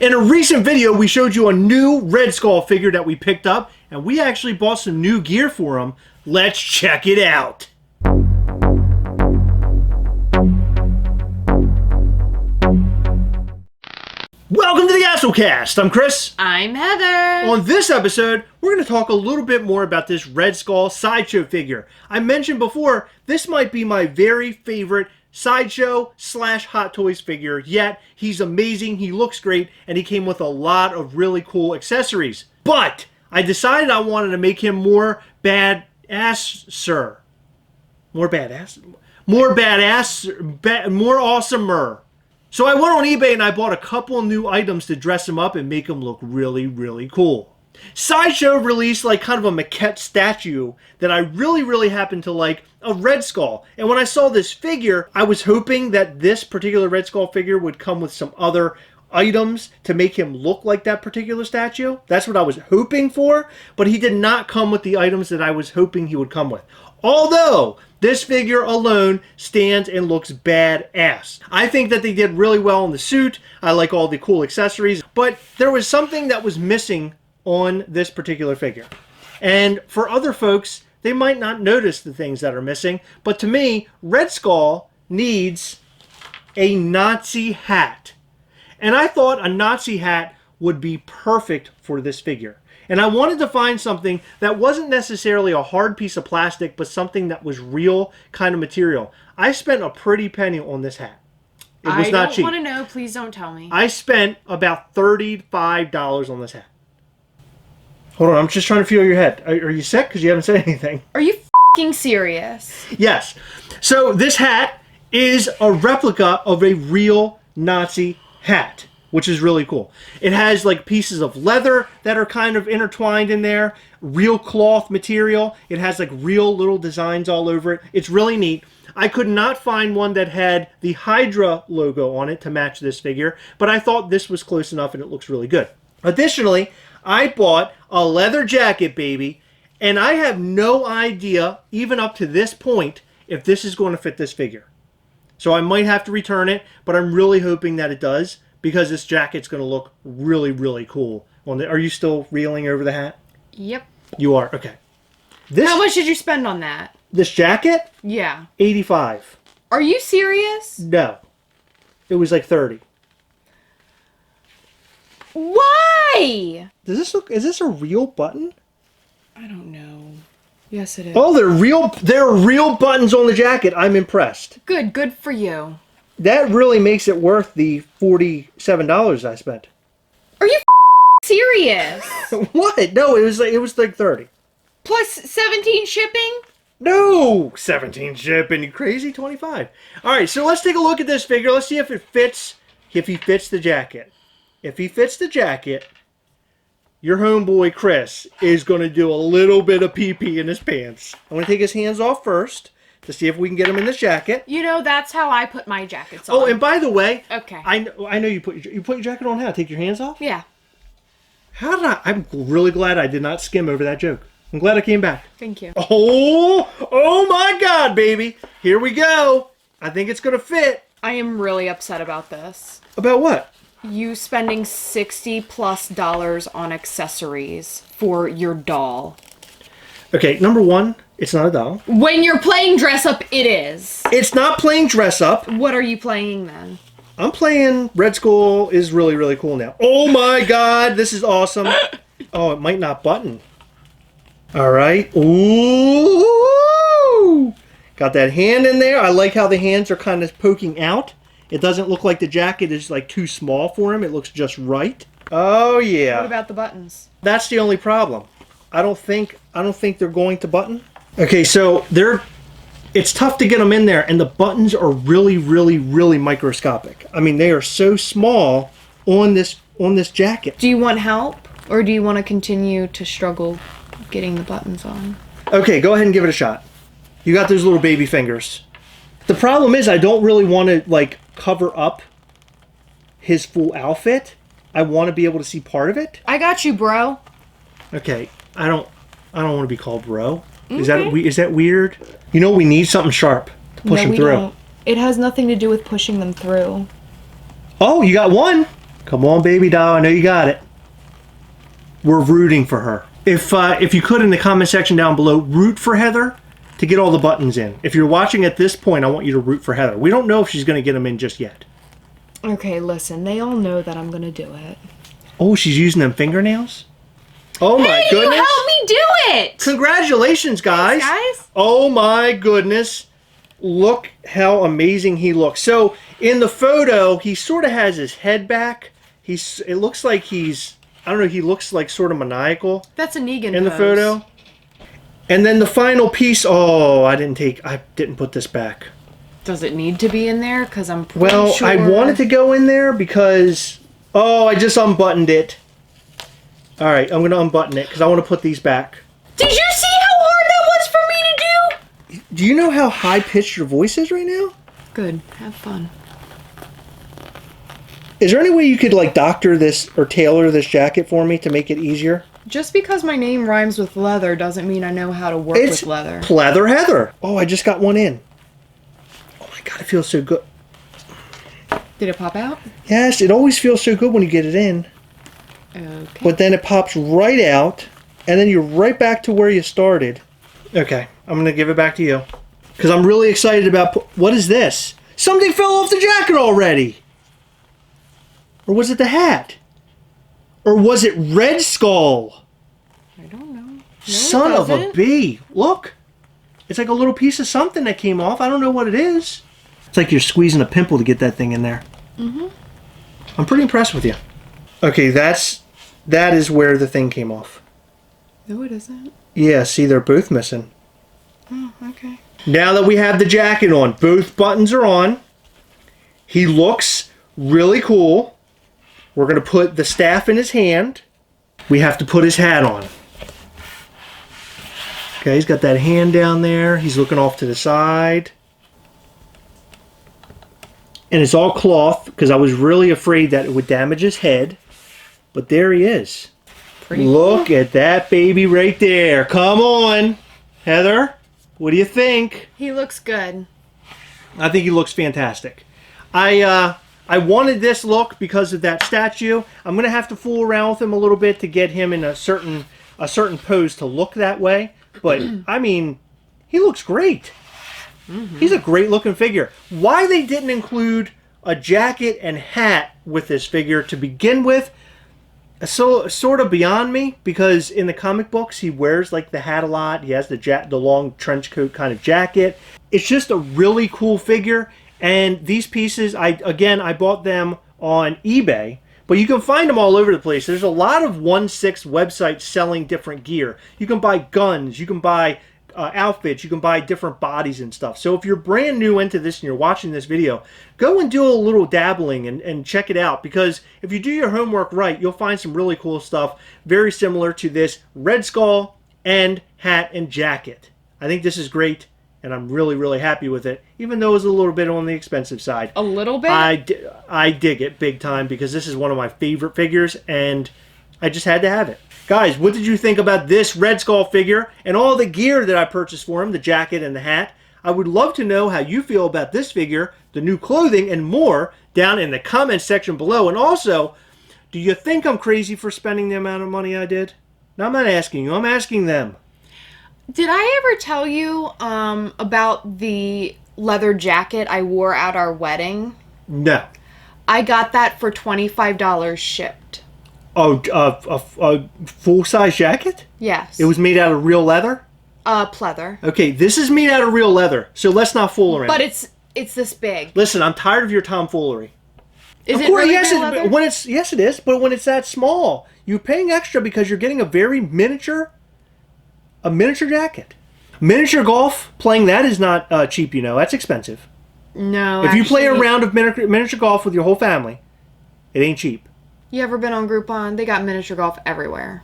In a recent video, we showed you a new Red Skull figure that we picked up, and we actually bought some new gear for him. Let's check it out. Welcome to the Gastlecast. I'm Chris. I'm Heather. On this episode, we're going to talk a little bit more about this Red Skull Sideshow figure. I mentioned before, this might be my very favorite Sideshow / Hot Toys figure yet. He's amazing, he looks great, and he came with a lot of really cool accessories. But I decided I wanted to make him more badass-er. More badass? More badass, more awesomer. So I went on eBay and I bought a couple new items to dress him up and make him look really, really cool. Sideshow released like kind of a maquette statue that I really happen to like, a Red Skull. And when I saw this figure, I was hoping that this particular Red Skull figure would come with some other items to make him look like that particular statue. That's what I was hoping for, but he did not come with the items that I was hoping he would come with. Although, this figure alone stands and looks badass. I think that they did really well in the suit. I like all the cool accessories, but there was something that was missing on this particular figure. And for other folks, they might not notice the things that are missing, but to me, Red Skull needs a Nazi hat. And I thought a Nazi hat would be perfect for this figure. And I wanted to find something that wasn't necessarily a hard piece of plastic, but something that was real kind of material. I spent a pretty penny on this hat. It was not cheap. I don't want to know. Please don't tell me. I spent about $35 on this hat. Hold on, I'm just trying to feel your head. Are you sick? Because you haven't said anything. Are you f***ing serious? Yes. So this hat is a replica of a real Nazi hat, which is really cool. It has like pieces of leather that are kind of intertwined in there, real cloth material. It has like real little designs all over it. It's really neat. I could not find one that had the Hydra logo on it to match this figure, but I thought this was close enough and it looks really good. Additionally, I bought a leather jacket, baby, and I have no idea, even up to this point, if this is going to fit this figure. So I might have to return it, but I'm really hoping that it does, because this jacket's going to look really cool. Are you still reeling over the hat? Yep. You are? Okay. How much did you spend on that? This jacket? Yeah. $85. Are you serious? No. It was like $30. Why? Does this look? Is this a real button? I don't know. Yes, it is. Oh, they're real. There are real buttons on the jacket. I'm impressed. Good for you. That really makes it worth the $47 I spent. Are you serious? What? No, it was like 30. Plus 17 shipping? No, 17 shipping. You crazy? 25. All right, so let's take a look at this figure. Let's see if it fits. If he fits the jacket. If he fits the jacket, your homeboy Chris is going to do a little bit of pee-pee in his pants. I'm going to take his hands off first to see if we can get him in this jacket. You know, that's how I put my jackets on. Oh, and by the way, okay. I know you put your jacket on how? Take your hands off? Yeah. How did I'm really glad I did not skim over that joke. I'm glad I came back. Thank you. Oh my God, baby. Here we go. I think it's going to fit. I am really upset about this. About what? You spending $60+ on accessories for your doll. Okay, number one, it's not a doll. When you're playing dress up, it is. It's not playing dress up. What are you playing then? I'm playing Red Skull is really cool now. Oh my God, this is awesome. Oh, it might not button. All right. Ooh. Got that hand in there. I like how the hands are kind of poking out. It doesn't look like the jacket is like too small for him. It looks just right. Oh yeah. What about the buttons? That's the only problem. I don't think they're going to button. Okay, so it's tough to get them in there, and the buttons are really microscopic. I mean, they are so small on this jacket. Do you want help, or do you want to continue to struggle getting the buttons on? Okay, go ahead and give it a shot. You got those little baby fingers. The problem is I don't really want to like cover up his full outfit. I want to be able to see part of it. I got you, bro. Okay, I don't want to be called bro. Is that weird? You know, we need something sharp to push him through. Don't. It has nothing to do with pushing them through. Oh, you got one. Come on, baby doll. I know you got it. We're rooting for her. If you could, in the comment section down below, root for Heather to get all the buttons in. If you're watching at this point, I want you to root for Heather. We don't know if she's going to get them in just yet. Okay, listen. They all know that I'm going to do it. Oh, she's using them fingernails? Oh my goodness. You helped me do it! Congratulations, guys. Thanks, guys. Oh my goodness. Look how amazing he looks. So, in the photo, he sort of has his head back. It looks like he's, I don't know, he looks like sort of maniacal. That's a Negan in the pose. photo. And then the final piece, oh, I didn't put this back. Does it need to be in there? Because I'm pretty Well, sure... I wanted to go in there because, oh, I just unbuttoned it. All right, I'm going to unbutton it because I want to put these back. Did you see how hard that was for me to do? Do you know how high-pitched your voice is right now? Good. Have fun. Is there any way you could, like, doctor this or tailor this jacket for me to make it easier? Just because my name rhymes with leather doesn't mean I know how to work with leather. It's Pleather Heather. Oh, I just got one in. Oh my God, it feels so good. Did it pop out? Yes, it always feels so good when you get it in. Okay. But then it pops right out, and then you're right back to where you started. Okay, I'm going to give it back to you. Because I'm really excited about... What is this? Something fell off the jacket already! Or was it the hat? Or was it Red Skull? I don't know. No, Son of a bee. Look. It's like a little piece of something that came off. I don't know what it is. It's like you're squeezing a pimple to get that thing in there. Mm-hmm. I'm pretty impressed with you. Okay, that is where the thing came off. No, it isn't. Yeah, see, they're both missing. Oh, okay. Now that we have the jacket on, both buttons are on. He looks really cool. We're going to put the staff in his hand. We have to put his hat on. Okay, he's got that hand down there. He's looking off to the side. And it's all cloth because I was really afraid that it would damage his head. But there he is. Pretty Look at that baby right there. Come on, Heather. What do you think? He looks good. I think he looks fantastic. I wanted this look because of that statue. I'm going to have to fool around with him a little bit to get him in a certain pose to look that way. But, I mean, he looks great. Mm-hmm. He's a great looking figure. Why they didn't include a jacket and hat with this figure to begin with, so sort of beyond me, because in the comic books he wears like the hat a lot. He has the long trench coat kind of jacket. It's just a really cool figure. And these pieces, I bought them on eBay, but you can find them all over the place. There's a lot of 1/6 websites selling different gear. You can buy guns, you can buy outfits, you can buy different bodies and stuff. So if you're brand new into this and you're watching this video, go and do a little dabbling and check it out, because if you do your homework right, you'll find some really cool stuff very similar to this Red Skull and hat and jacket. I think this is great, and I'm really, really happy with it, even though it was a little bit on the expensive side. A little bit? I dig it big time because this is one of my favorite figures, and I just had to have it. Guys, what did you think about this Red Skull figure and all the gear that I purchased for him, the jacket and the hat? I would love to know how you feel about this figure, the new clothing, and more down in the comments section below. And also, do you think I'm crazy for spending the amount of money I did? No, I'm not asking you. I'm asking them. Did I ever tell you about the leather jacket I wore at our wedding? No. I got that for $25 shipped. Oh, a full-size jacket? Yes. It was made out of real leather? Pleather. Okay, this is made out of real leather, so let's not fool around. But it's this big. Listen, I'm tired of your tomfoolery. Is it really real leather? Yes, it is, but when it's that small, you're paying extra because you're getting a very miniature jacket. Miniature golf, playing that is not cheap, you know. That's expensive. No, If you play a round of miniature golf with your whole family, it ain't cheap. You ever been on Groupon? They got miniature golf everywhere.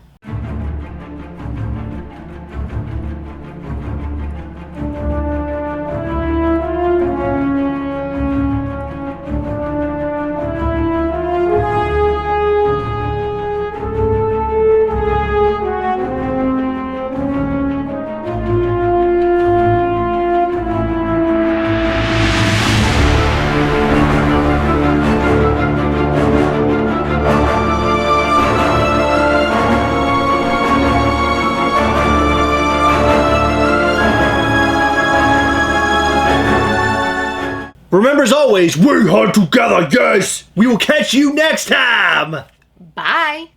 remember, as always, we hunt together, yes! We will catch you next time! Bye.